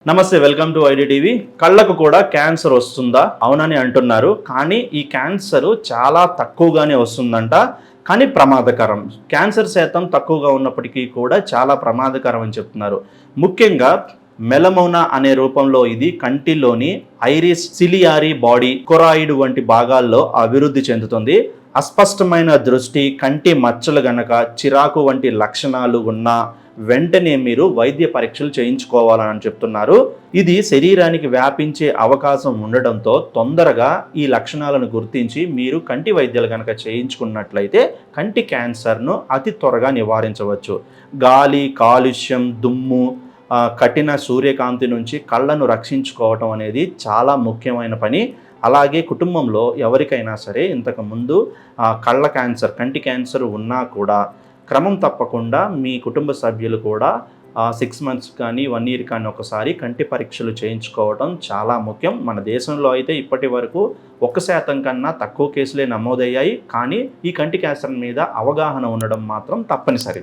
నమస్తే, welcome to ID TV. కళ్ళకు కూడా క్యాన్సర్ వస్తుందా? అవునని అంటున్నారు. కానీ ఈ క్యాన్సర్ చాలా తక్కువగానే వస్తుందంట. కానీ ప్రమాదకరం. క్యాన్సర్ శాతం తక్కువగా ఉన్నప్పటికీ కూడా చాలా ప్రమాదకరం అని చెప్తున్నారు. ముఖ్యంగా మెలమోనా అనే రూపంలో ఇది కంటిలోని ఐరిస్ సిలియారీ బాడీ కొరాయిడ్ వంటి భాగాల్లో అభివృద్ధి చెందుతుంది. అస్పష్టమైన దృష్టి, కంటి మచ్చలు గనక, చిరాకు వంటి లక్షణాలు ఉన్న వెంటనే మీరు వైద్య పరీక్షలు చేయించుకోవాలని చెప్తున్నారు. ఇది శరీరానికి వ్యాపించే అవకాశం ఉండడంతో తొందరగా ఈ లక్షణాలను గుర్తించి మీరు కంటి వైద్యాలు కనుక చేయించుకున్నట్లయితే కంటి క్యాన్సర్ను అతి త్వరగా నివారించవచ్చు. గాలి, కాలుష్యం, దుమ్ము, కఠిన సూర్యకాంతి నుంచి కళ్ళను రక్షించుకోవటం అనేది చాలా ముఖ్యమైన పని. అలాగే కుటుంబంలో ఎవరికైనా సరే ఇంతకుముందు కళ్ళ క్యాన్సర్, కంటి క్యాన్సర్ ఉన్నా కూడా క్రమం తప్పకుండా మీ కుటుంబ సభ్యులు కూడా 6 మంత్స్ కానీ 1 ఇయర్ కానీ ఒకసారి కంటి పరీక్షలు చేయించుకోవడం చాలా ముఖ్యం. మన దేశంలో అయితే ఇప్పటి వరకు 1% కన్నా తక్కువ కేసులే నమోదయ్యాయి. కానీ ఈ కంటి క్యాన్సర్ మీద అవగాహన ఉండడం మాత్రం తప్పనిసరి.